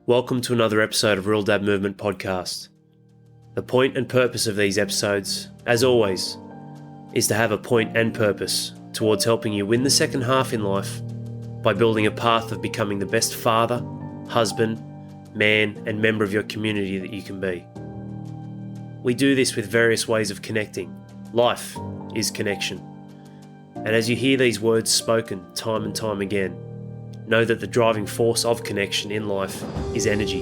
Welcome to another episode of Real Dad Movement Podcast. The point and purpose of these episodes, as always, is to have a point and purpose towards helping you win the second half in life by building a path of becoming the best father, husband, man, and member of your community that you can be. We do this with various ways of connecting. Life is connection. And as you hear these words spoken time and time again, know that the driving force of connection in life is energy,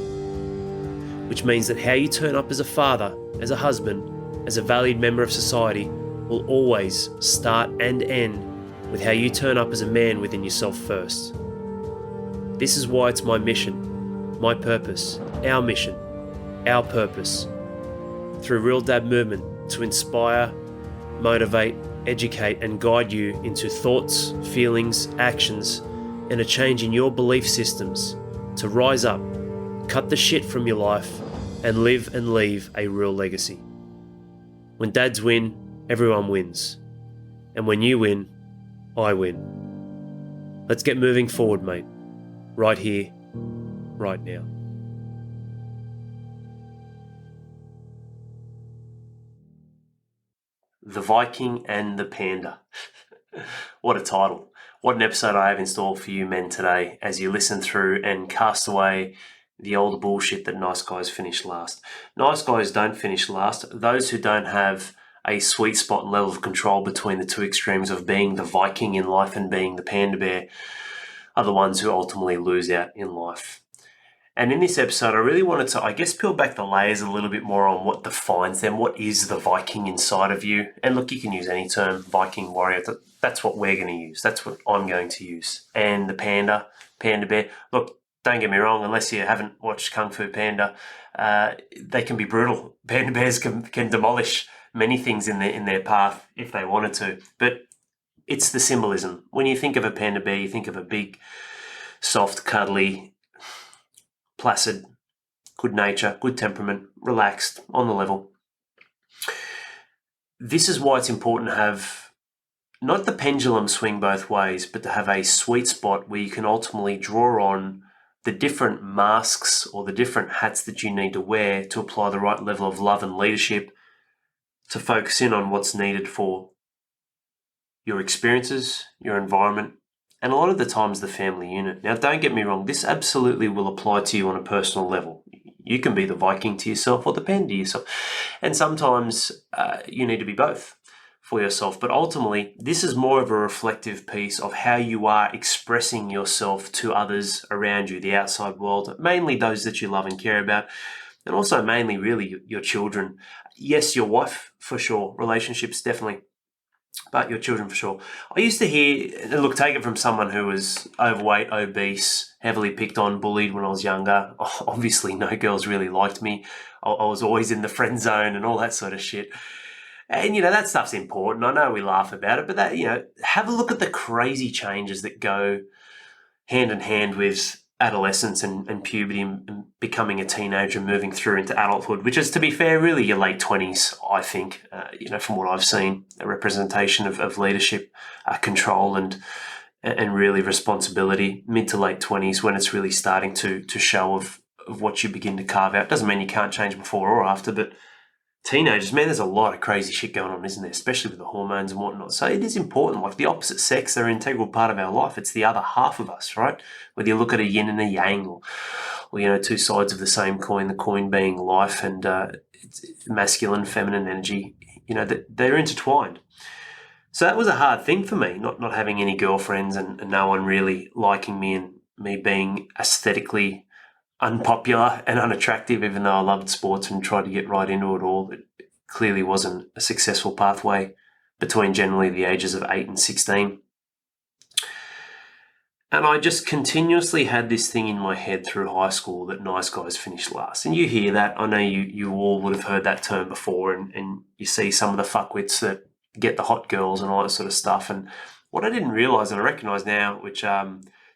which means that how you turn up as a father, as a husband, as a valued member of society will always start and end with how you turn up as a man within yourself first. This is why it's my mission, my purpose, our mission, our purpose, through Real Dad Movement to inspire, motivate, educate and guide you into thoughts, feelings, actions, and a change in your belief systems to rise up, cut the shit from your life, and live and leave a real legacy. When dads win, everyone wins. And when you win, I win. Let's get moving forward, mate. Right here, right now. The Viking and the Panda. What a title. What an episode I have in store for you men today as you listen through and cast away the old bullshit that nice guys finish last. Nice guys don't finish last. Those who don't have a sweet spot and level of control between the two extremes of being the Viking in life and being the panda bear are the ones who ultimately lose out in life. And in this episode, I really wanted to, peel back the layers a little bit more on what defines them. What is the Viking inside of you? And look, you can use any term, Viking, warrior. That's what we're going to use. That's what I'm going to use. And the panda bear. Look, don't get me wrong, unless you haven't watched Kung Fu Panda, they can be brutal. Panda bears can demolish many things in their path if they wanted to. But it's the symbolism. When you think of a panda bear, you think of a big, soft, cuddly, placid, good nature, good temperament, relaxed, on the level. This is why it's important to have not the pendulum swing both ways, but to have a sweet spot where you can ultimately draw on the different masks or the different hats that you need to wear to apply the right level of love and leadership to focus in on what's needed for your experiences, your environment, and a lot of the times the family unit. Now, don't get me wrong, this absolutely will apply to you on a personal level. You can be the Viking to yourself or the panda to yourself. And sometimes you need to be both for yourself. But ultimately, this is more of a reflective piece of how you are expressing yourself to others around you, the outside world, mainly those that you love and care about, and also mainly really your children. Yes, your wife, for sure. Relationships, definitely. But your children for sure. I used to hear, and look, take it from someone who was overweight, obese, heavily picked on, bullied when I was younger. Obviously, no girls really liked me. I was always in the friend zone and all that sort of shit. And, that stuff's important. I know we laugh about it, but that, have a look at the crazy changes that go hand in hand with adolescence and puberty and becoming a teenager and moving through into adulthood, which is, to be fair, really your late 20s, I think, from what I've seen, a representation of leadership, control and really responsibility, mid to late 20s when it's really starting to show of what you begin to carve out. Doesn't mean you can't change before or after, but teenagers, man, there's a lot of crazy shit going on, isn't there? Especially with the hormones and whatnot. So it is important. Like the opposite sex, they're an integral part of our life. It's the other half of us, right? Whether you look at a yin and a yang or two sides of the same coin, the coin being life and masculine, feminine energy, they're intertwined. So that was a hard thing for me, not having any girlfriends and no one really liking me and me being aesthetically unpopular and unattractive, even though I loved sports and tried to get right into it all. It clearly wasn't a successful pathway between generally the ages of 8 and 16. And I just continuously had this thing in my head through high school that nice guys finish last. And you hear that. I know you all would have heard that term before and you see some of the fuckwits that get the hot girls and all that sort of stuff. And what I didn't realise, and I recognise now, which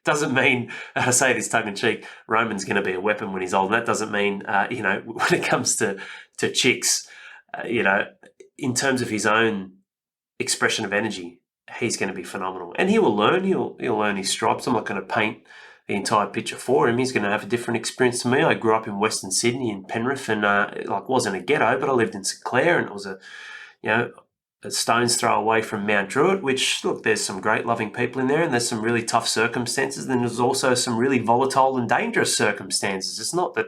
doesn't mean, I say this tongue-in-cheek, Roman's going to be a weapon when he's old. And that doesn't mean, when it comes to chicks, in terms of his own expression of energy, he's going to be phenomenal. And he will learn. He'll learn his stripes. I'm not going to paint the entire picture for him. He's going to have a different experience to me. I grew up in Western Sydney in Penrith, and wasn't a ghetto, but I lived in St Clair, and it was a stone's throw away from Mount Druitt, which, look, there's some great loving people in there, and there's some really tough circumstances, and there's also some really volatile and dangerous circumstances. It's not that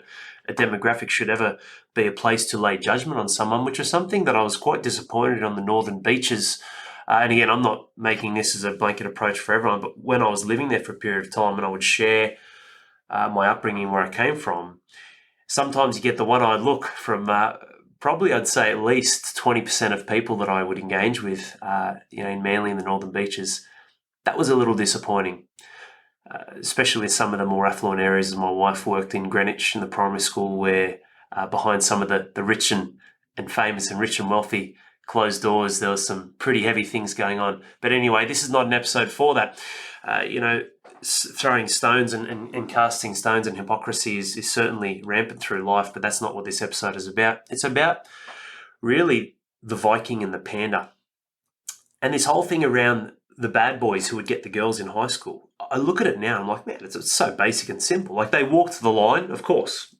a demographic should ever be a place to lay judgment on someone, which is something that I was quite disappointed on the northern beaches. And again, I'm not making this as a blanket approach for everyone, but when I was living there for a period of time and I would share my upbringing, where I came from, sometimes you get the one-eyed look from probably, I'd say, at least 20% of people that I would engage with, in Manly and the northern beaches. That was a little disappointing, especially with some of the more affluent areas. My wife worked in Greenwich in the primary school, where behind some of the rich and famous and rich and wealthy closed doors, there was some pretty heavy things going on. But anyway, this is not an episode for that. Throwing stones and casting stones and hypocrisy is certainly rampant through life, but that's not what this episode is about. It's about really the Viking and the panda. And this whole thing around the bad boys who would get the girls in high school. I look at it now and I'm like, man, it's so basic and simple. Like, they walked the line, of course,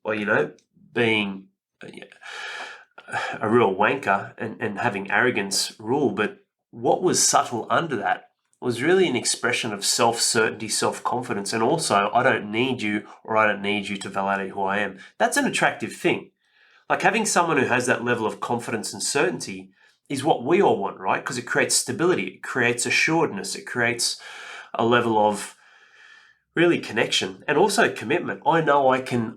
being a real wanker and having arrogance rule. But what was subtle under that was really an expression of self-certainty, self-confidence, and also, I don't need you, or I don't need you to validate who I am. That's an attractive thing. Like, having someone who has that level of confidence and certainty is what we all want, right? Because it creates stability, it creates assuredness, it creates a level of really connection and also commitment. I know I can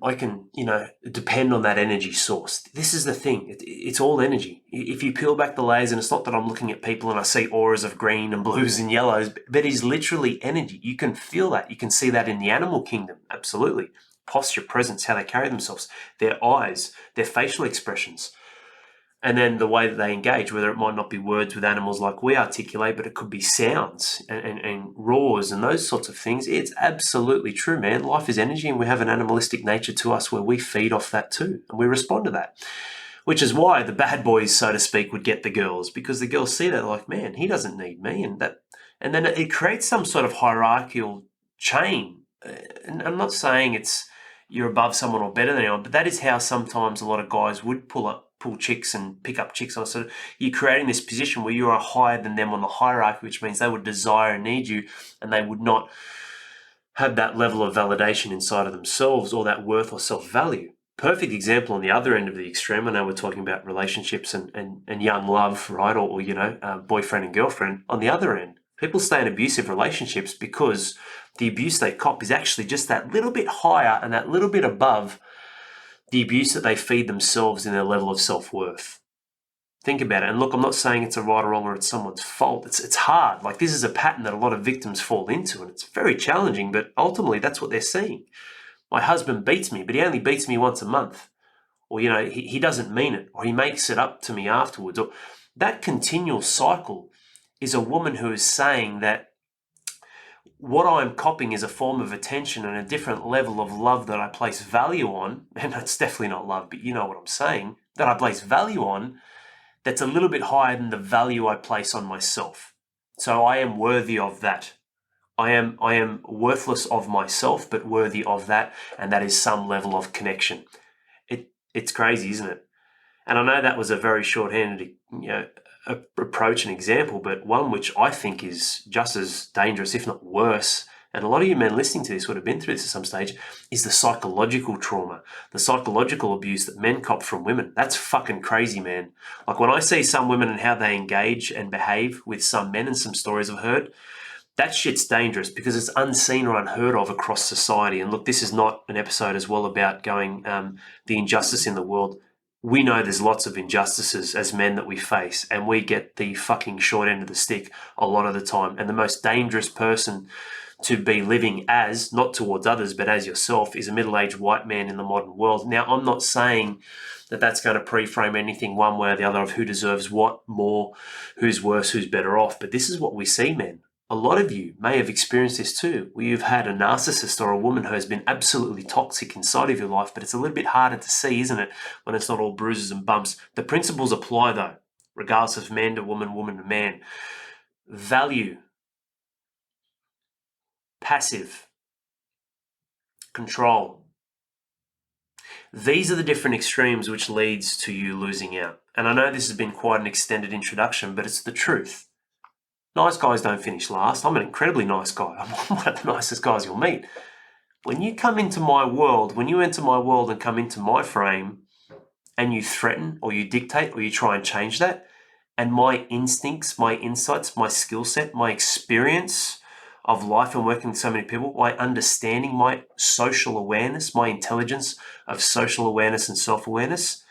depend on that energy source. This is the thing. It's all energy. If you peel back the layers, and it's not that I'm looking at people and I see auras of green and blues and yellows, but it's literally energy. You can feel that. You can see that in the animal kingdom. Absolutely. Posture, presence, how they carry themselves, their eyes, their facial expressions. And then the way that they engage, whether it might not be words with animals like we articulate, but it could be sounds and roars and those sorts of things. It's absolutely true, man. Life is energy, and we have an animalistic nature to us where we feed off that too, and we respond to that. Which is why the bad boys, so to speak, would get the girls, because the girls see that like, man, he doesn't need me, and then it creates some sort of hierarchical chain. And I'm not saying you're above someone or better than anyone, but that is how sometimes a lot of guys would pull chicks and pick up chicks on. So you're creating this position where you are higher than them on the hierarchy, which means they would desire and need you, and they would not have that level of validation inside of themselves or that worth or self-value. Perfect example on the other end of the extreme. I know we're talking about relationships and young love, right? Or boyfriend and girlfriend. On the other end, people stay in abusive relationships because the abuse they cop is actually just that little bit higher and that little bit above the abuse that they feed themselves in their level of self-worth. Think about it. And look, I'm not saying it's a right or wrong or it's someone's fault. It's hard. Like, this is a pattern that a lot of victims fall into, and it's very challenging, but ultimately that's what they're seeing. My husband beats me, but he only beats me once a month. Or, he doesn't mean it, or he makes it up to me afterwards. Or that continual cycle is a woman who is saying that what I'm copying is a form of attention and a different level of love that I place value on, and it's definitely not love, but you know what I'm saying, that I place value on, that's a little bit higher than the value I place on myself. So I am worthy of that. I am worthless of myself, but worthy of that, and that is some level of connection. It's crazy, isn't it? And I know that was a very short-handed, approach and example, but one which I think is just as dangerous, if not worse, and a lot of you men listening to this would have been through this at some stage, is the psychological trauma, the psychological abuse that men cop from women. That's fucking crazy, man. Like, when I see some women and how they engage and behave with some men, and some stories I've heard, that shit's dangerous because it's unseen or unheard of across society. And look, this is not an episode as well about going the injustice in the world. We know there's lots of injustices as men that we face, and we get the fucking short end of the stick a lot of the time. And the most dangerous person to be living as, not towards others, but as yourself, is a middle-aged white man in the modern world. Now, I'm not saying that that's going to pre-frame anything one way or the other of who deserves what more, who's worse, who's better off. But this is what we see, men. A lot of you may have experienced this too, where you've had a narcissist or a woman who has been absolutely toxic inside of your life, but it's a little bit harder to see, isn't it, when it's not all bruises and bumps. The principles apply though, regardless of man to woman, woman to man. Value, passive, control. These are the different extremes which leads to you losing out. And I know this has been quite an extended introduction, but it's the truth. Nice guys don't finish last. I'm an incredibly nice guy. I'm one of the nicest guys you'll meet. When you come into my world, when you enter my world and come into my frame, and you threaten or you dictate or you try and change that, and my instincts, my insights, my skill set, my experience of life and working with so many people, my understanding, my social awareness, my intelligence of social awareness and self-awareness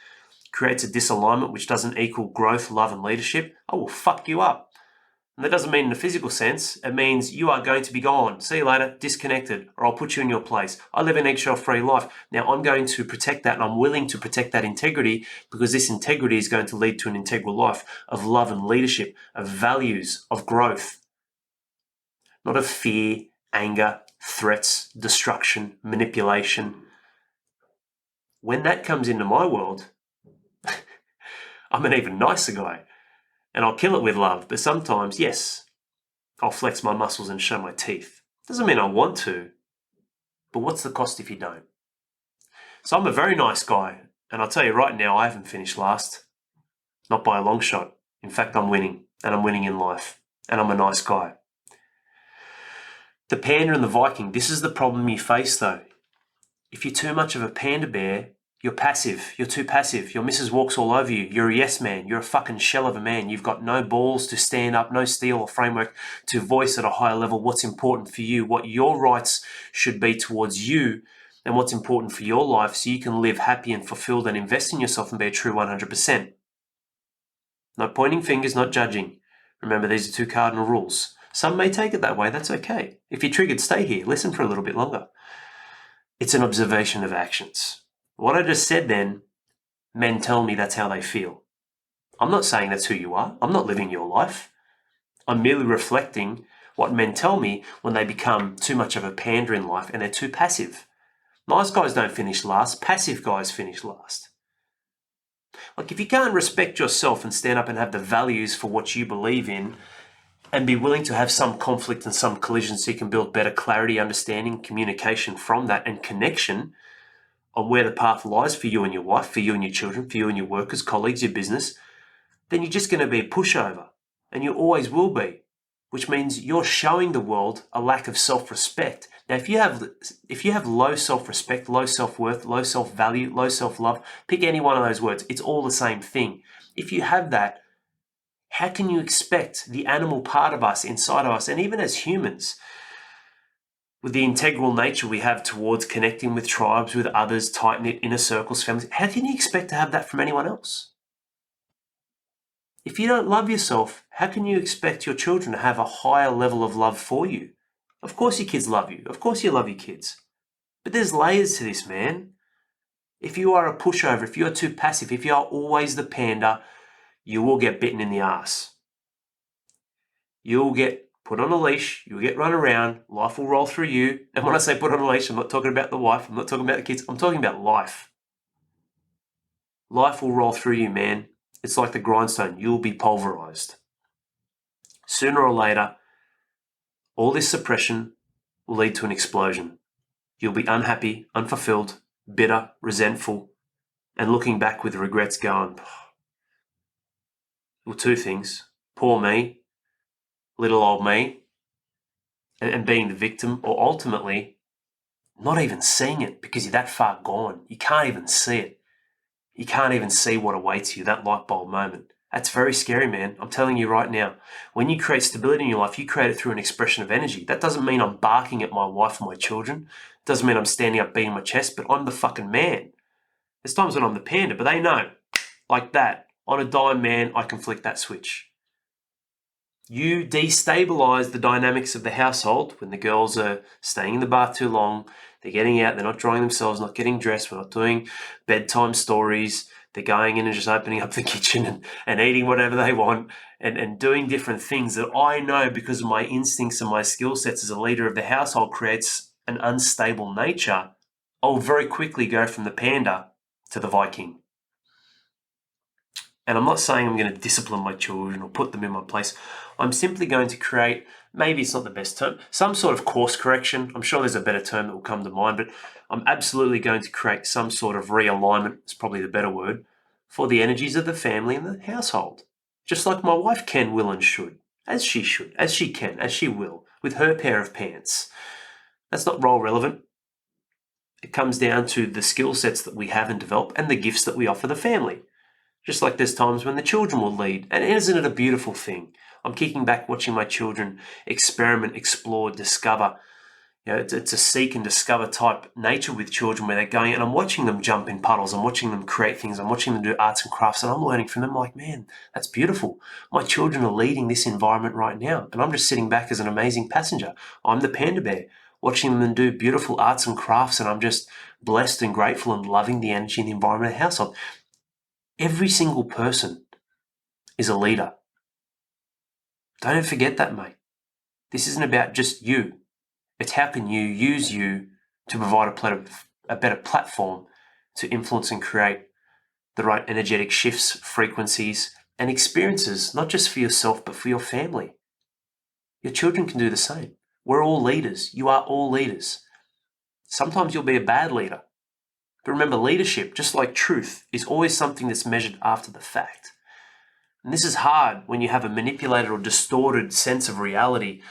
creates a disalignment which doesn't equal growth, love, and leadership, I will fuck you up. And that doesn't mean in a physical sense. It means you are going to be gone. See you later, disconnected, or I'll put you in your place. I live an eggshell-free life. Now, I'm going to protect that, and I'm willing to protect that integrity because this integrity is going to lead to an integral life of love and leadership, of values, of growth, not of fear, anger, threats, destruction, manipulation. When that comes into my world, I'm an even nicer guy. And I'll kill it with love, but sometimes, yes, I'll flex my muscles and show my teeth. Doesn't mean I want to, but what's the cost if you don't? So I'm a very nice guy, and I'll tell you right now, I haven't finished last. Not by a long shot. In fact, I'm winning, and I'm winning in life, and I'm a nice guy. The panda and the Viking, this is the problem you face though. If you're too much of a panda bear, you're passive. You're too passive. Your missus walks all over you. You're a yes man. You're a fucking shell of a man. You've got no balls to stand up, no steel or framework to voice at a higher level what's important for you, what your rights should be towards you, and what's important for your life so you can live happy and fulfilled and invest in yourself and be a true 100%. No pointing fingers, not judging. Remember, these are two cardinal rules. Some may take it that way. That's okay. If you're triggered, stay here. Listen for a little bit longer. It's an observation of actions. What I just said then, men tell me that's how they feel. I'm not saying that's who you are. I'm not living your life. I'm merely reflecting what men tell me when they become too much of a panda in life and they're too passive. Nice guys don't finish last. Passive guys finish last. Like if you can't respect yourself and stand up and have the values for what you believe in and be willing to have some conflict and some collision so you can build better clarity, understanding, communication from that and connection on where the path lies for you and your wife, for you and your children, for you and your workers, colleagues, your business, then you're just going to be a pushover. And you always will be, which means you're showing the world a lack of self-respect. Now, if you have low self-respect, low self-worth, low self-value, low self-love, pick any one of those words. It's all the same thing. If you have that, how can you expect the animal part of us, inside of us, and even as humans, with the integral nature we have towards connecting with tribes, with others, tight-knit inner circles, families, how can you expect to have that from anyone else? If you don't love yourself, how can you expect your children to have a higher level of love for you? Of course your kids love you. Of course you love your kids. But there's layers to this, man. If you are a pushover, if you're too passive, if you are always the panda, you will get bitten in the ass. You'll get put on a leash, you'll get run around, life will roll through you. And when I say put on a leash, I'm not talking about the wife, I'm not talking about the kids, I'm talking about life. Life will roll through you, man. It's like the grindstone, you'll be pulverized. Sooner or later, all this suppression will lead to an explosion. You'll be unhappy, unfulfilled, bitter, resentful, and looking back with regrets going, well, two things, poor me, little old me, and being the victim, or ultimately not even seeing it because you're that far gone. You can't even see it. You can't even see what awaits you, that light bulb moment. That's very scary, man. I'm telling you right now. When you create stability in your life, you create it through an expression of energy. That doesn't mean I'm barking at my wife or my children. It doesn't mean I'm standing up beating my chest, but I'm the fucking man. There's times when I'm the panda, but they know. Like that. On a dime, man, I can flick that switch. You destabilize the dynamics of the household when the girls are staying in the bath too long, they're getting out, they're not drying themselves, not getting dressed, we're not doing bedtime stories, they're going in and just opening up the kitchen and eating whatever they want and doing different things that I know because of my instincts and my skill sets as a leader of the household creates an unstable nature. I'll very quickly go from the panda to the Viking. And I'm not saying I'm going to discipline my children or put them in my place. I'm simply going to create maybe it's not the best term, some sort of course correction. I'm sure there's a better term that will come to mind, but I'm absolutely going to create some sort of realignment, is probably the better word, for the energies of the family and the household. Just like my wife can, will, and should, as she can, as she will, with her pair of pants. That's not role relevant. It comes down to the skill sets that we have and develop and the gifts that we offer the family. Just like there's times when the children will lead. And isn't it a beautiful thing? I'm kicking back watching my children experiment, explore, discover. It's a seek and discover type nature with children where they're going, and I'm watching them jump in puddles. I'm watching them create things. I'm watching them do arts and crafts, and I'm learning from them. I'm like, man, that's beautiful. My children are leading this environment right now, and I'm just sitting back as an amazing passenger. I'm the panda bear, watching them do beautiful arts and crafts, and I'm just blessed and grateful and loving the energy and the environment of the household. Every single person is a leader. Don't forget that, mate. This isn't about just you. It's how can you use you to provide a better platform to influence and create the right energetic shifts, frequencies, and experiences, not just for yourself, but for your family. Your children can do the same. We're all leaders. You are all leaders. Sometimes you'll be a bad leader. But remember, leadership, just like truth, is always something that's measured after the fact. And this is hard when you have a manipulated or distorted sense of reality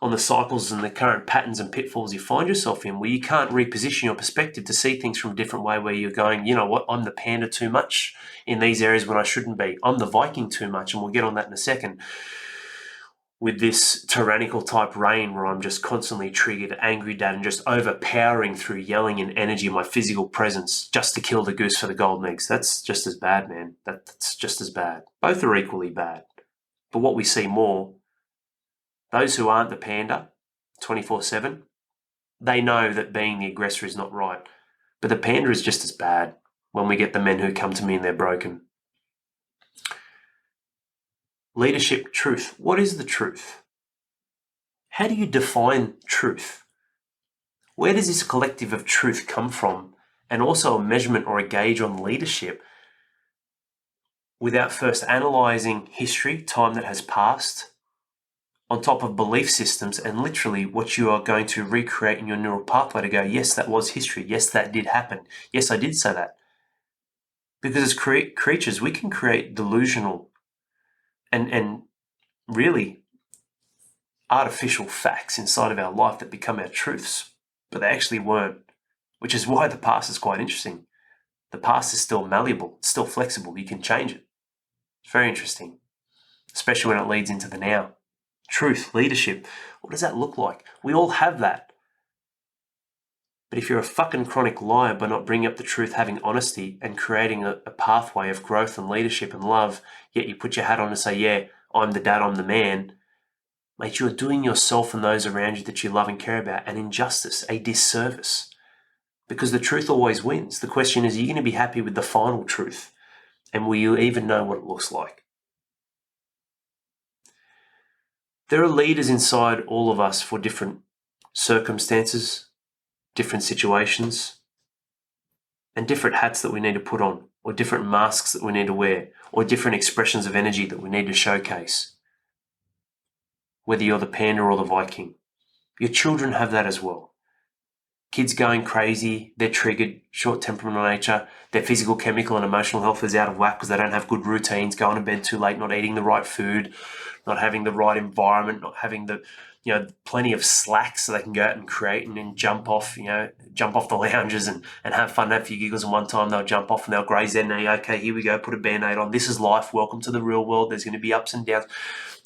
on the cycles and the current patterns and pitfalls you find yourself in, where you can't reposition your perspective to see things from a different way, where you're going, you know what, I'm the panda too much in these areas when I shouldn't be. I'm the Viking too much, and we'll get on that in a second. With this tyrannical type reign where I'm just constantly triggered, angry dad, and just overpowering through yelling and energy, my physical presence, just to kill the goose for the golden eggs. That's just as bad, man. That's just as bad. Both are equally bad. But what we see more, those who aren't the panda 24/7, they know that being the aggressor is not right. But the panda is just as bad when we get the men who come to me and they're broken. Leadership, truth. What is the truth? How do you define truth? Where does this collective of truth come from? And also a measurement or a gauge on leadership without first analyzing history, time that has passed, on top of belief systems and literally what you are going to recreate in your neural pathway to go, yes, that was history. Yes, that did happen. Yes, I did say that. Because as creatures, we can create delusional and really artificial facts inside of our life that become our truths, but they actually weren't, which is why the past is quite interesting. The past is still malleable, it's still flexible. You can change it. It's very interesting, especially when it leads into the now. Truth, leadership, what does that look like? We all have that. But if you're a fucking chronic liar by not bringing up the truth, having honesty and creating a pathway of growth and leadership and love, yet you put your hat on and say, yeah, I'm the dad, I'm the man, mate, you're doing yourself and those around you that you love and care about an injustice, a disservice. Because the truth always wins. The question is, are you going to be happy with the final truth? And will you even know what it looks like? There are leaders inside all of us for different circumstances, different situations, and different hats that we need to put on, or different masks that we need to wear, or different expressions of energy that we need to showcase. Whether you're the panda or the Viking, your children have that as well. Kids going crazy, they're triggered, short temperamental nature, their physical, chemical, and emotional health is out of whack because they don't have good routines, going to bed too late, not eating the right food, not having the right environment, not having the, plenty of slack so they can go out and create and then jump off the lounges and have fun, have a few giggles, and one time they'll jump off and they'll graze their knee. Okay, here we go, put a Band-Aid on. This is life. Welcome to the real world. There's going to be ups and downs.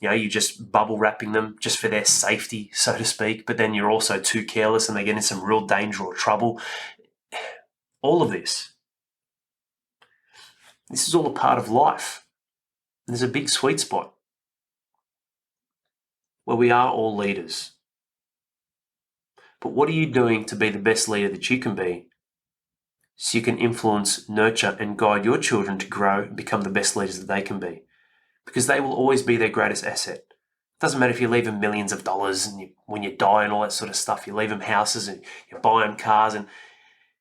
You're just bubble wrapping them just for their safety, so to speak, but then you're also too careless and they get in some real danger or trouble. All of this is all a part of life. And there's a big sweet spot where we are all leaders. But what are you doing to be the best leader that you can be so you can influence, nurture, and guide your children to grow and become the best leaders that they can be? Because they will always be their greatest asset. It doesn't matter if you leave them millions of dollars and when you die and all that sort of stuff, you leave them houses and you buy them cars, and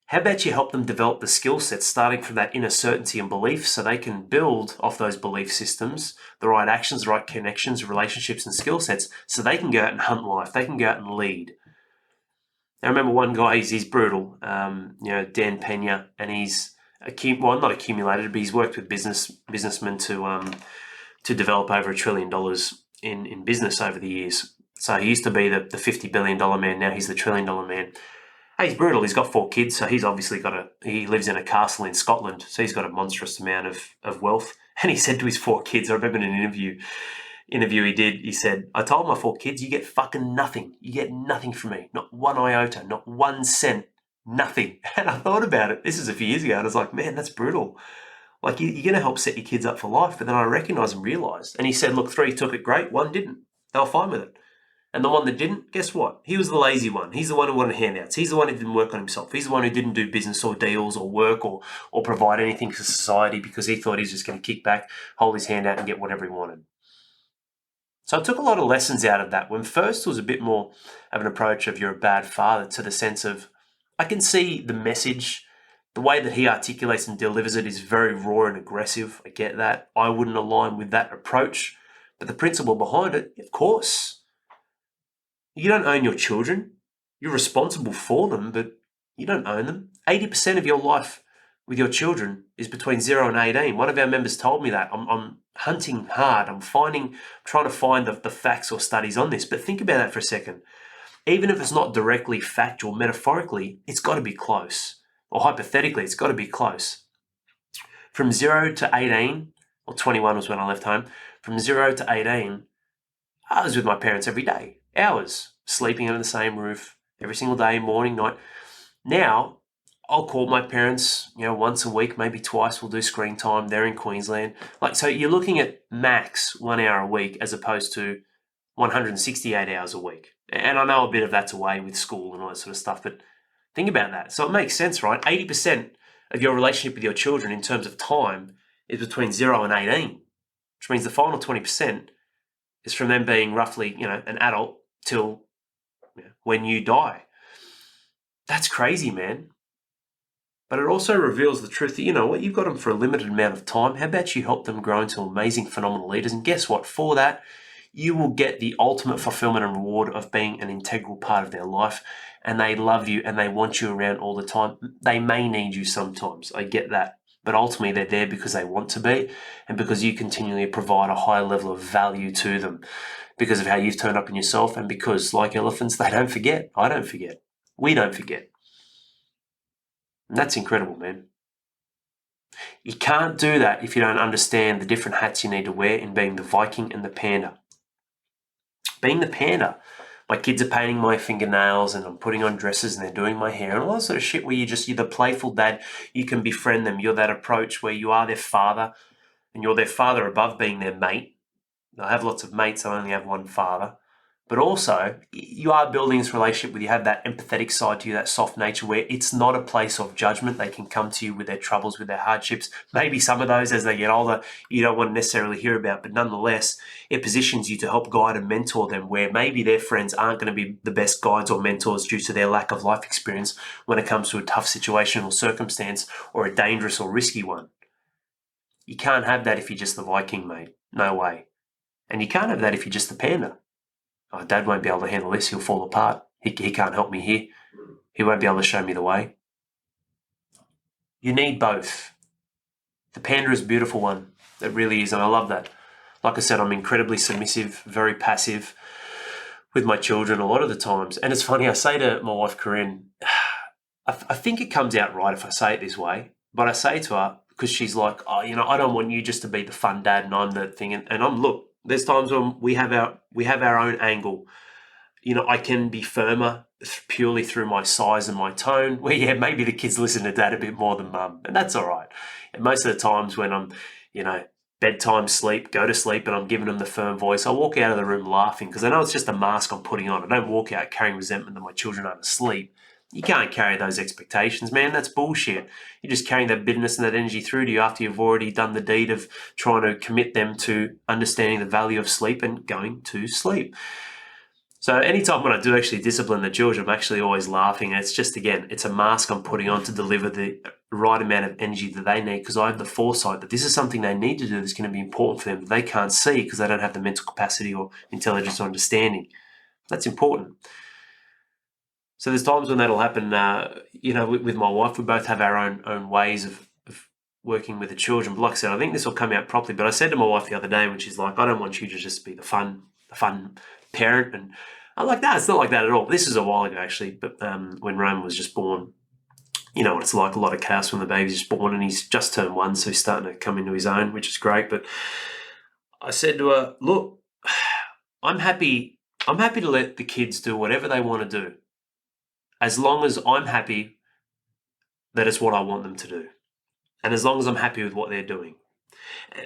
How about you help them develop the skill sets starting from that inner certainty and belief so they can build off those belief systems, the right actions, the right connections, relationships and skill sets so they can go out and hunt life, they can go out and lead. I remember one guy, he's brutal, Dan Pena, and he's not accumulated, but he's worked with businessmen to develop over $1 trillion in business over the years. So he used to be the $50 billion man. Now he's the $1 trillion man. Hey, he's brutal. He's got 4 kids, so he's obviously he lives in a castle in Scotland, so he's got a monstrous amount of wealth. And he said to his 4 kids, I remember in an interview he did, he said, I told my 4 kids, you get fucking nothing. You get nothing from me. Not 1 iota, not 1 cent, nothing. And I thought about it. This is a few years ago, and I was like, man, that's brutal. Like, you're going to help set your kids up for life. But then I recognised and realised. And he said, look, 3 took it great, 1 didn't. They were fine with it. And the one that didn't, guess what? He was the lazy one. He's the one who wanted handouts. He's the one who didn't work on himself. He's the one who didn't do business or deals or work or provide anything for society because he thought he was just going to kick back, hold his hand out and get whatever he wanted. So I took a lot of lessons out of that. When first it was a bit more of an approach of you're a bad father to the sense of I can see the message, the way that he articulates and delivers it is very raw and aggressive. I get that. I wouldn't align with that approach. But the principle behind it, of course. You don't own your children. You're responsible for them, but you don't own them. 80% of your life with your children is between 0 and 18. One of our members told me that. I'm hunting hard. I'm trying to find the facts or studies on this. But think about that for a second. Even if it's not directly factual, metaphorically, it's got to be close. Or hypothetically, it's got to be close. From 0 to 18, or 21 was when I left home, from 0 to 18, I was with my parents every day. Hours, sleeping under the same roof every single day, morning, night. Now, I'll call my parents, once a week, maybe twice. We'll do screen time. They're in Queensland. So you're looking at max 1 hour a week as opposed to 168 hours a week. And I know a bit of that's away with school and all that sort of stuff, but think about that. So it makes sense, right? 80% of your relationship with your children in terms of time is between 0 and 18, which means the final 20% is from them being roughly, an adult till when you die. That's crazy, man. But it also reveals the truth that, you've got them for a limited amount of time. How about you help them grow into amazing, phenomenal leaders? And guess what? For that, you will get the ultimate fulfillment and reward of being an integral part of their life. And they love you and they want you around all the time. They may need you sometimes. I get that. But ultimately, they're there because they want to be and because you continually provide a high level of value to them because of how you've turned up in yourself and because, like elephants, they don't forget. I don't forget. We don't forget. And that's incredible, man. You can't do that if you don't understand the different hats you need to wear in being the Viking and the panda. Being the panda, my kids are painting my fingernails and I'm putting on dresses and they're doing my hair and all that sort of shit where you're the playful dad. You can befriend them. You're that approach where you are their father and you're their father above being their mate. I have lots of mates. I only have one father. But also, you are building this relationship where you have that empathetic side to you, that soft nature where it's not a place of judgment. They can come to you with their troubles, with their hardships. Maybe some of those as they get older, you don't want to necessarily hear about, but nonetheless, it positions you to help guide and mentor them where maybe their friends aren't going to be the best guides or mentors due to their lack of life experience when it comes to a tough situation or circumstance or a dangerous or risky one. You can't have that if you're just the Viking, mate. No way. And you can't have that if you're just the panda. Oh, Dad won't be able to handle this. He'll fall apart. He can't help me here. He won't be able to show me the way. You need both. The panda is a beautiful one. It really is, and I love that. Like I said, I'm incredibly submissive, very passive with my children a lot of the times. And it's funny, I say to my wife, Corinne, I think it comes out right if I say it this way, but I say to her, because she's like, I don't want you just to be the fun dad and I'm the thing. And look, there's times when we have our own angle. I can be firmer purely through my size and my tone, where, maybe the kids listen to dad a bit more than mum, and that's all right. And most of the times when I'm, bedtime sleep, go to sleep, and I'm giving them the firm voice, I walk out of the room laughing because I know it's just a mask I'm putting on. I don't walk out carrying resentment that my children aren't asleep. You can't carry those expectations, man. That's bullshit. You're just carrying that bitterness and that energy through to you after you've already done the deed of trying to commit them to understanding the value of sleep and going to sleep. So anytime when I do actually discipline the children, I'm actually always laughing. And it's just, again, it's a mask I'm putting on to deliver the right amount of energy that they need, because I have the foresight that this is something they need to do that's going to be important for them that they can't see because they don't have the mental capacity or intelligence or understanding. That's important. So there's times when that'll happen, with my wife. We both have our own ways of working with the children. But like I said, I think this will come out properly. But I said to my wife the other day when she's like, I don't want you to just be the fun parent. And I'm like, no, it's not like that at all. This is a while ago, actually. But when Roman was just born, you know what it's like, a lot of chaos when the baby's just born, and he's just turned 1, so he's starting to come into his own, which is great. But I said to her, look, I'm happy to let the kids do whatever they want to do, as long as I'm happy that it's what I want them to do, and as long as I'm happy with what they're doing.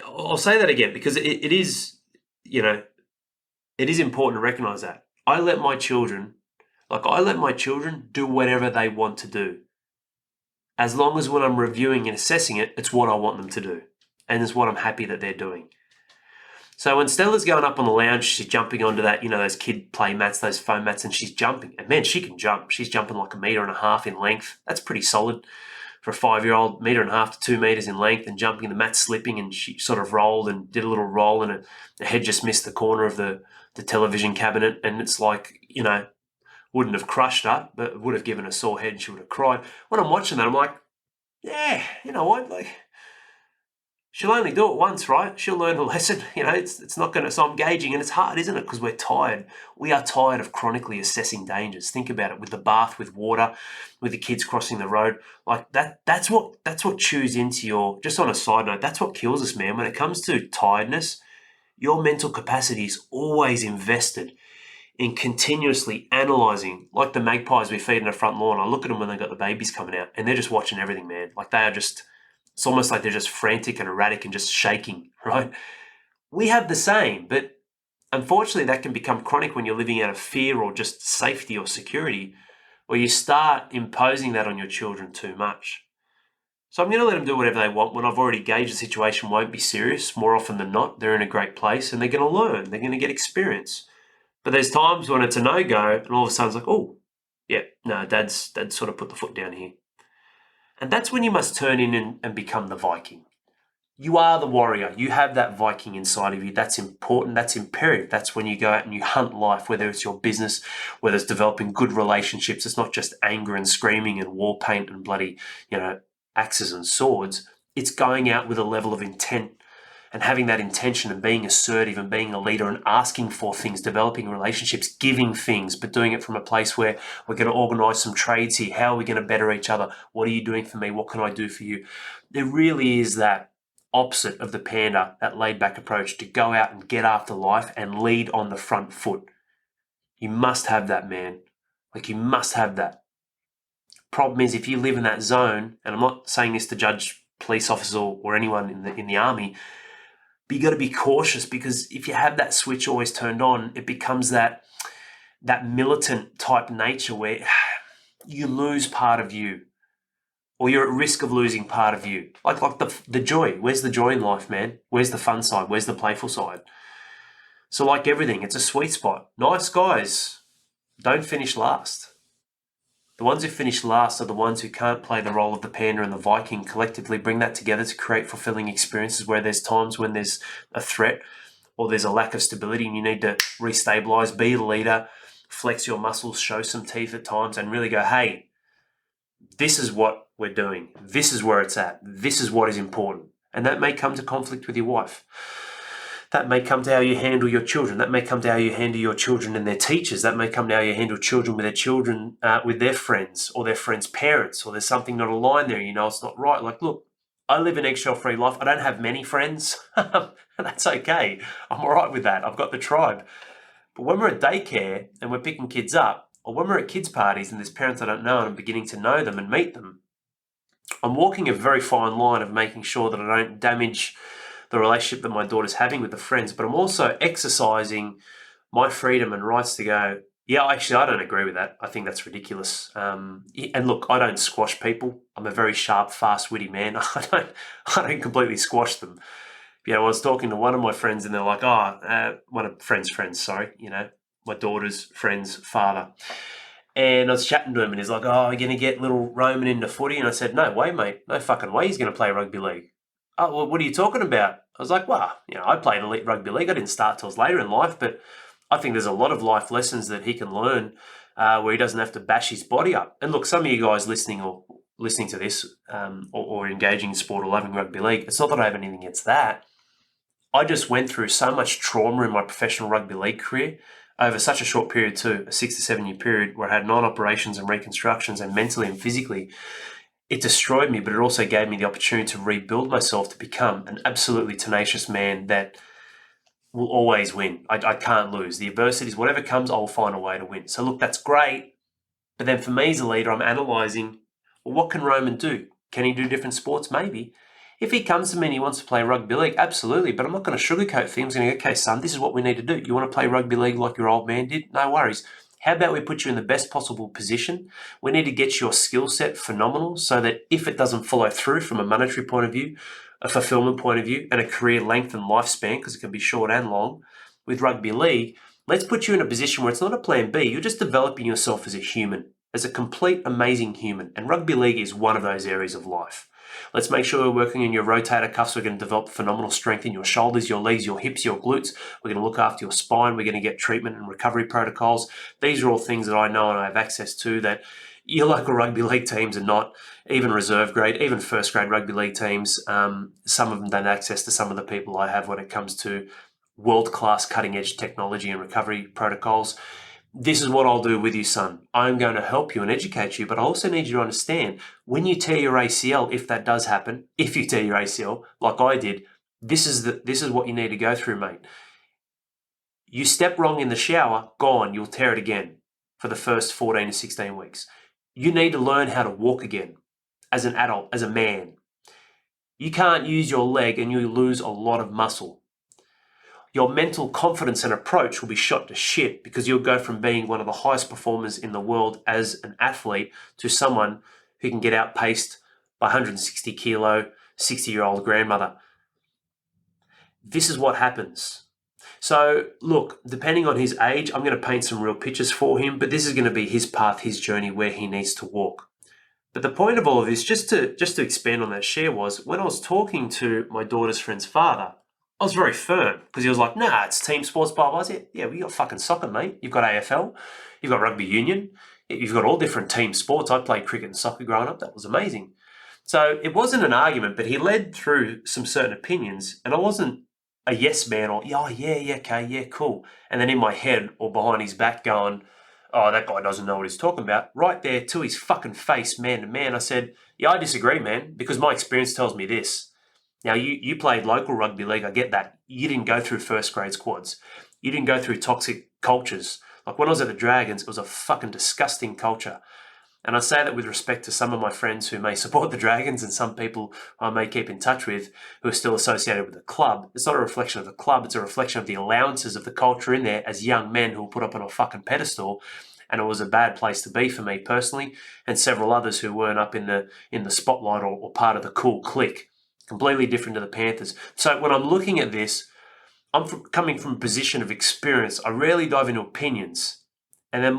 I'll say that again because it is, it is important to recognize that. I let my children do whatever they want to do, as long as when I'm reviewing and assessing it, it's what I want them to do, and it's what I'm happy that they're doing. So when Stella's going up on the lounge, she's jumping onto that, those kid play mats, those foam mats, and she's jumping. And man, she can jump. She's jumping like 1.5 meters in length. That's pretty solid for a 5-year-old, 1.5 meters to 2 meters in length, and jumping, the mat slipping, and she sort of rolled and did a little roll, and her head just missed the corner of the television cabinet. And it's like, wouldn't have crushed her, but would have given a sore head and she would have cried. When I'm watching that, I'm like, yeah, you know what? Like, she'll only do it once, right? She'll learn a lesson. It's not going to. So I'm gauging, and it's hard, isn't it? Because we're tired. We are tired of chronically assessing dangers. Think about it, with the bath, with water, with the kids crossing the road. Like that. That's what chews into your. Just on a side note, that's what kills us, man. When it comes to tiredness, your mental capacity is always invested in continuously analysing, like the magpies we feed in the front lawn. I look at them when they've got the babies coming out, and they're just watching everything, man. Like they are just. It's almost like they're just frantic and erratic and just shaking, right? We have the same, but unfortunately that can become chronic when you're living out of fear or just safety or security, where you start imposing that on your children too much. So I'm going to let them do whatever they want when I've already gauged the situation won't be serious. More often than not, they're in a great place and they're going to learn. They're going to get experience. But there's times when it's a no-go and all of a sudden it's like, oh, yeah, no, Dad's sort of put the foot down here. And that's when you must turn in and become the Viking. You are the warrior. You have that Viking inside of you. That's important. That's imperative. That's when you go out and you hunt life, whether it's your business, whether it's developing good relationships. It's not just anger and screaming and war paint and bloody, axes and swords. It's going out with a level of intent and having that intention and being assertive and being a leader and asking for things, developing relationships, giving things, but doing it from a place where we're going to organise some trades here. How are we going to better each other? What are you doing for me? What can I do for you? There really is that opposite of the panda, that laid-back approach to go out and get after life and lead on the front foot. You must have that, man. Like, you must have that. Problem is, if you live in that zone, and I'm not saying this to judge police officers or anyone in the army, but you got to be cautious, because if you have that switch always turned on, it becomes that militant type nature where you lose part of you, or you're at risk of losing part of you. Like the joy. Where's the joy in life, man? Where's the fun side? Where's the playful side? So like everything, it's a sweet spot. Nice guys don't finish last. The ones who finish last are the ones who can't play the role of the panda and the Viking, collectively bring that together to create fulfilling experiences where there's times when there's a threat or there's a lack of stability and you need to restabilize, be the leader, flex your muscles, show some teeth at times, and really go, hey, this is what we're doing. This is where it's at. This is what is important. And that may come to conflict with your wife. That may come to how you handle your children. That may come to how you handle your children and their teachers. That may come to how you handle children with their children, with their friends or their friends' parents, or there's something not aligned there. It's not right. Like, look, I live an eggshell-free life. I don't have many friends. That's okay. I'm all right with that. I've got the tribe. But when we're at daycare and we're picking kids up, or when we're at kids' parties and there's parents I don't know and I'm beginning to know them and meet them, I'm walking a very fine line of making sure that I don't damage the relationship that my daughter's having with the friends, but I'm also exercising my freedom and rights to go, yeah, actually, I don't agree with that. I think that's ridiculous. And look, I don't squash people. I'm a very sharp, fast, witty man. I don't completely squash them. I was talking to one of my friends and they're like, one of friends, sorry, my daughter's friend's father. And I was chatting to him and he's like, oh, we're going to get little Roman into footy. And I said, no way, mate. No fucking way he's going to play rugby league. Oh, well, what are you talking about? I was like, well, I played elite rugby league. I didn't start till later in life, but I think there's a lot of life lessons that he can learn where he doesn't have to bash his body up. And look, some of you guys listening to this or engaging in sport or loving rugby league, it's not that I have anything against that. I just went through so much trauma in my professional rugby league career over such a short period too, a 6 to 7 year period where I had 9 operations and reconstructions, and mentally and physically, it destroyed me, but it also gave me the opportunity to rebuild myself to become an absolutely tenacious man that will always win. I can't lose. The adversities, whatever comes, I will find a way to win. So look, that's great. But then for me as a leader, I'm analysing, well, what can Roman do? Can he do different sports? Maybe. If he comes to me and he wants to play rugby league, absolutely. But I'm not going to sugarcoat things. I'm going to go, okay, son, this is what we need to do. You want to play rugby league like your old man did? No worries. How about we put you in the best possible position? We need to get your skill set phenomenal so that if it doesn't follow through from a monetary point of view, a fulfillment point of view, and a career length and lifespan, because it can be short and long, with rugby league, let's put you in a position where it's not a plan B. You're just developing yourself as a human, as a complete, amazing human. And rugby league is one of those areas of life. Let's make sure we're working in your rotator cuffs. We're going to develop phenomenal strength in your shoulders, your legs, your hips, your glutes. We're going to look after your spine. We're going to get treatment and recovery protocols. These are all things that I know and I have access to that your local rugby league teams are not, even reserve grade, even first grade rugby league teams. Some of them don't have access to some of the people I have when it comes to world-class cutting-edge technology and recovery protocols. This is what I'll do with you, son. I'm going to help you and educate you, but I also need you to understand when you tear your ACL, if that does happen, if you tear your ACL like I did, this is what you need to go through, mate. You step wrong in the shower, gone, you'll tear it again for the first 14 to 16 weeks. You need to learn how to walk again as an adult, as a man. You can't use your leg and you lose a lot of muscle. Your mental confidence and approach will be shot to shit because you'll go from being one of the highest performers in the world as an athlete to someone who can get outpaced by 160 kilo, 60-year-old grandmother. This is what happens. So look, depending on his age, I'm going to paint some real pictures for him, but this is going to be his path, his journey, where he needs to walk. But the point of all of this, just to expand on that share, was when I was talking to my daughter's friend's father, I was very firm because he was like, nah, it's team sports, blah, blah. I said, yeah, we got fucking soccer, mate. You've got AFL, you've got rugby union, you've got all different team sports. I played cricket and soccer growing up. That was amazing. So it wasn't an argument, but he led through some certain opinions, and I wasn't a yes man or, oh, yeah, okay, yeah, cool. And then in my head or behind his back going, oh, that guy doesn't know what he's talking about. Right there to his fucking face, man to man, I said, yeah, I disagree, man, because my experience tells me this. Now, you played local rugby league, I get that. You didn't go through first grade squads. You didn't go through toxic cultures. Like when I was at the Dragons, it was a fucking disgusting culture. And I say that with respect to some of my friends who may support the Dragons and some people I may keep in touch with who are still associated with the club. It's not a reflection of the club, it's a reflection of the allowances of the culture in there as young men who were put up on a fucking pedestal. And it was a bad place to be for me personally and several others who weren't up in the spotlight or part of the cool clique. Completely different to the Panthers. So when I'm looking at this, I'm coming from a position of experience. I rarely dive into opinions. And then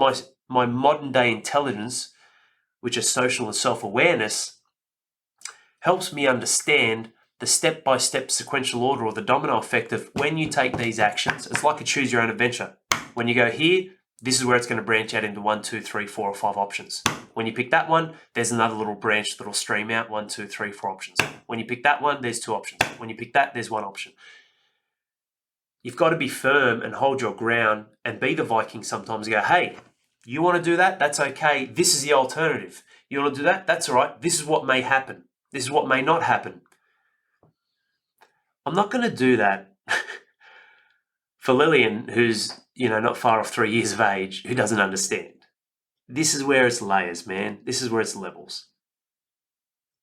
my modern day intelligence, which is social and self-awareness, helps me understand the step-by-step sequential order or the domino effect of when you take these actions. It's like a choose your own adventure. When you go here, this is where it's going to branch out into 1, 2, 3, 4, or 5 options. When you pick that one, there's another little branch that'll stream out 1, 2, 3, 4 options. When you pick that one, there's 2 options. When you pick that, there's 1 option. You've got to be firm and hold your ground and be the Viking sometimes. Go, hey, you want to do that? That's okay. This is the alternative. You want to do that? That's all right. This is what may happen. This is what may not happen. I'm not going to do that for Lillian, who's not far off 3 years of age, who doesn't understand. This is where it's layers, man. This is where it's levels.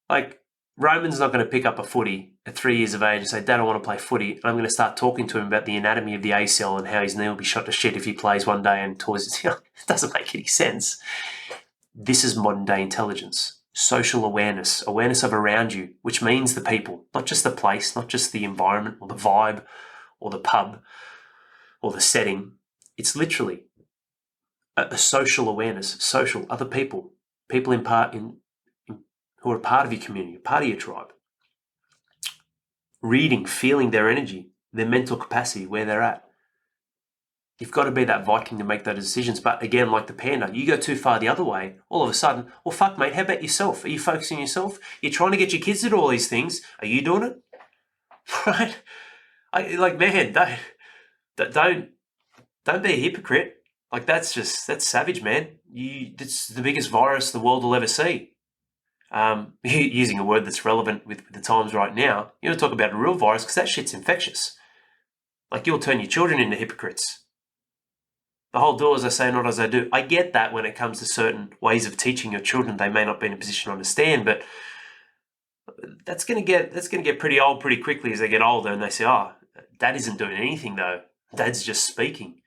Like, Roman's not going to pick up a footy at 3 years of age and say, Dad, I want to play footy. And I'm going to start talking to him about the anatomy of the ACL and how his knee will be shot to shit if he plays one day and toys. It doesn't make any sense. This is modern day intelligence, social awareness, awareness of around you, which means the people, not just the place, not just the environment or the vibe or the pub or the setting. It's literally a social awareness, social, other people, people who are part of your community, part of your tribe. Reading, feeling their energy, their mental capacity, where they're at. You've got to be that Viking to make those decisions. But again, like the panda, you go too far the other way, all of a sudden, well, fuck, mate, how about yourself? Are you focusing on yourself? You're trying to get your kids to do all these things. Are you doing it? Right? Man, don't be a hypocrite. Like, that's savage, man. It's the biggest virus the world will ever see. Using a word that's relevant with the times right now, you want to talk about a real virus, because that shit's infectious. Like, you'll turn your children into hypocrites. The whole do as I say, not as I do. I get that when it comes to certain ways of teaching your children, they may not be in a position to understand, but that's going to get pretty old pretty quickly as they get older, and they say, "Oh, Dad isn't doing anything though. Dad's just speaking."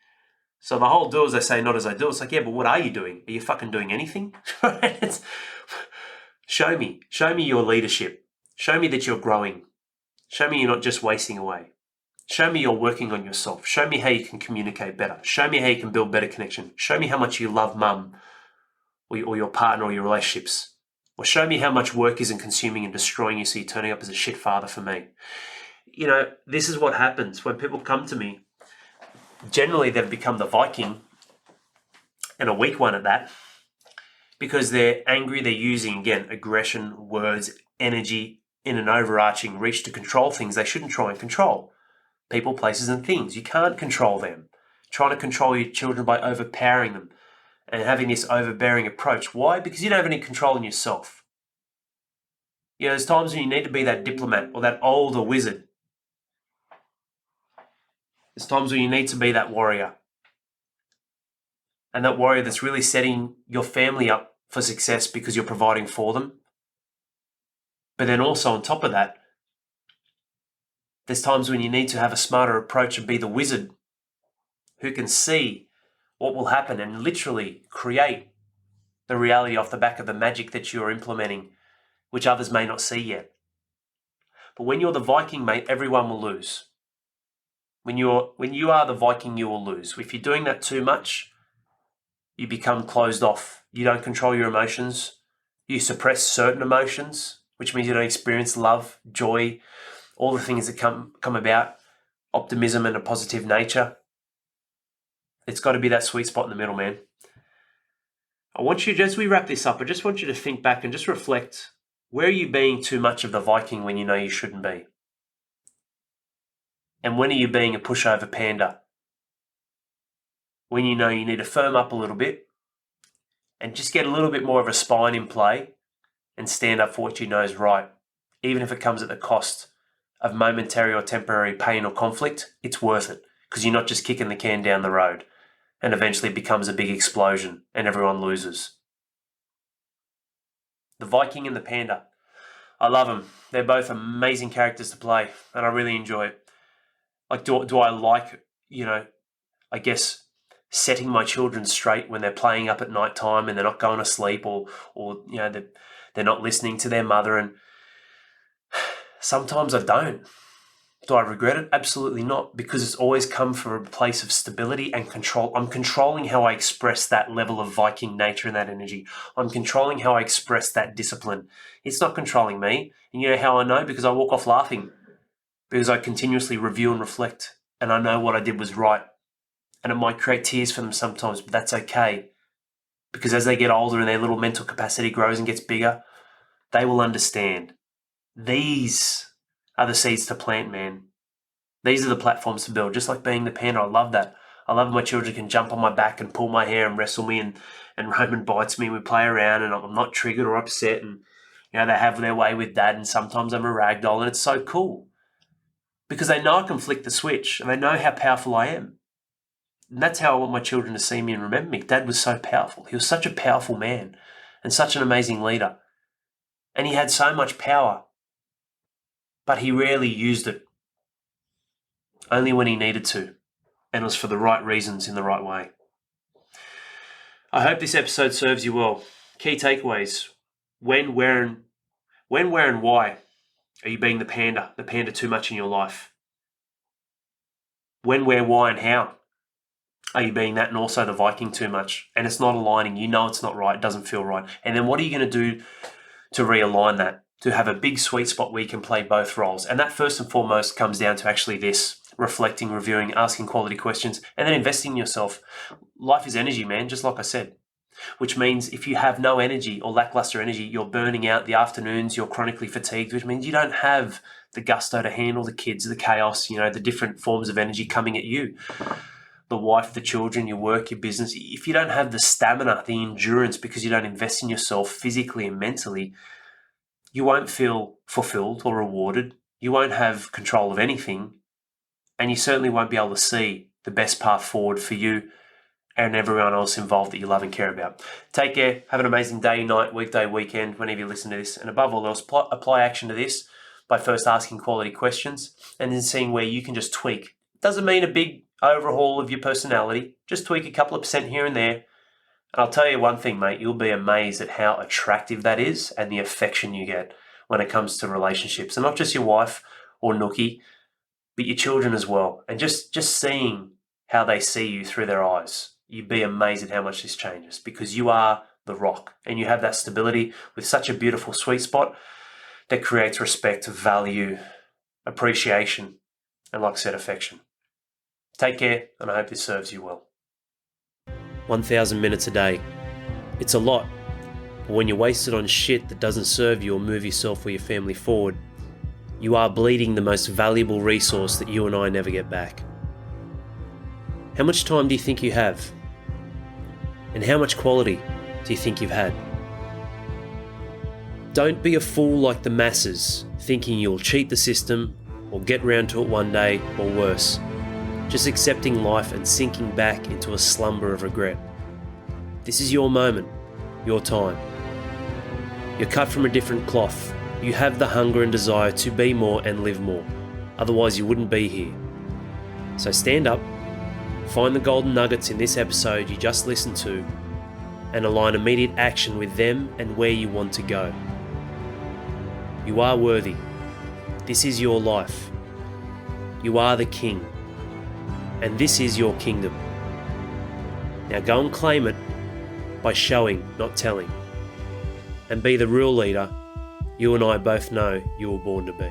So the whole do as I say, not as I do. It's like, yeah, but what are you doing? Are you fucking doing anything? Show me your leadership. Show me that you're growing. Show me you're not just wasting away. Show me you're working on yourself. Show me how you can communicate better. Show me how you can build better connection. Show me how much you love mum or your partner or your relationships. Or show me how much work isn't consuming and destroying you so you're turning up as a shit father for me. You know, this is what happens when people come to me. Generally, they've become the Viking, and a weak one at that, because they're angry. They're using, again, aggression, words, energy in an overarching reach to control things they shouldn't try and control. People, places, and things. You can't control them. Trying to control your children by overpowering them and having this overbearing approach. Why? Because you don't have any control in yourself. You know, there's times when you need to be that diplomat or that older wizard. There's times when you need to be that warrior. And that warrior that's really setting your family up for success because you're providing for them. But then also on top of that, there's times when you need to have a smarter approach and be the wizard who can see what will happen and literally create the reality off the back of the magic that you're implementing, which others may not see yet. But when you're the Viking, mate, everyone will lose. When you are the Viking, you will lose. If you're doing that too much, you become closed off. You don't control your emotions. You suppress certain emotions, which means you don't experience love, joy, all the things that come about, optimism and a positive nature. It's got to be that sweet spot in the middle, man. I want you, as we wrap this up, I just want you to think back and just reflect, where are you being too much of the Viking when you know you shouldn't be? And when are you being a pushover panda? When you know you need to firm up a little bit and just get a little bit more of a spine in play and stand up for what you know is right, even if it comes at the cost of momentary or temporary pain or conflict. It's worth it, because you're not just kicking the can down the road and eventually it becomes a big explosion and everyone loses. The Viking and the panda. I love them. They're both amazing characters to play, and I really enjoy it. Like, do I like, I guess, setting my children straight when they're playing up at night time and they're not going to sleep, or they're not listening to their mother, and sometimes I don't. Do I regret it? Absolutely not, because it's always come from a place of stability and control. I'm controlling how I express that level of Viking nature and that energy. I'm controlling how I express that discipline. It's not controlling me. And you know how I know? Because I walk off laughing. Because I continuously review and reflect, and I know what I did was right. And it might create tears for them sometimes, but that's okay. Because as they get older and their little mental capacity grows and gets bigger, they will understand. These are the seeds to plant, man. These are the platforms to build, just like being the panda. I love that. I love my children can jump on my back and pull my hair and wrestle me, and Roman bites me and we play around and I'm not triggered or upset, and they have their way with dad, and sometimes I'm a ragdoll, and it's so cool. Because they know I can flick the switch and they know how powerful I am. And that's how I want my children to see me and remember me. Dad was so powerful. He was such a powerful man and such an amazing leader. And he had so much power, but he rarely used it. Only when he needed to. And it was for the right reasons in the right way. I hope this episode serves you well. Key takeaways. When, where, and why are you being the panda too much in your life? When, where, why, and how Are you being that and also the Viking too much? And it's not aligning. You know it's not right. It doesn't feel right. And then what are you going to do to realign that? To have a big sweet spot where you can play both roles. And that first and foremost comes down to actually this: reflecting, reviewing, asking quality questions, and then investing in yourself. Life is energy, man, just like I said. Which means if you have no energy or lackluster energy, you're burning out the afternoons, you're chronically fatigued, which means you don't have the gusto to handle the kids, the chaos, the different forms of energy coming at you. The wife, the children, your work, your business. If you don't have the stamina, the endurance, because you don't invest in yourself physically and mentally, you won't feel fulfilled or rewarded. You won't have control of anything. And you certainly won't be able to see the best path forward for you and everyone else involved that you love and care about. Take care. Have an amazing day, night, weekday, weekend, whenever you listen to this. And above all else, apply action to this by first asking quality questions and then seeing where you can just tweak. Doesn't mean a big overhaul of your personality. Just tweak a couple of % here and there. And I'll tell you one thing, mate, you'll be amazed at how attractive that is and the affection you get when it comes to relationships. And not just your wife or Nookie, but your children as well. And just seeing how they see you through their eyes. You'd be amazed at how much this changes, because you are the rock and you have that stability with such a beautiful sweet spot that creates respect, value, appreciation, and, like I said, affection. Take care, and I hope this serves you well. 1,000 minutes a day. It's a lot, but when you're wasted on shit that doesn't serve you or move yourself or your family forward, you are bleeding the most valuable resource that you and I never get back. How much time do you think you have? And how much quality do you think you've had? Don't be a fool like the masses, thinking you'll cheat the system or get round to it one day, or worse, just accepting life and sinking back into a slumber of regret. This is your moment, your time. You're cut from a different cloth. You have the hunger and desire to be more and live more. Otherwise you wouldn't be here. So stand up, find the golden nuggets in this episode you just listened to, and align immediate action with them and where you want to go. You are worthy. This is your life. You are the king. And this is your kingdom. Now go and claim it by showing, not telling. And be the real leader you and I both know you were born to be.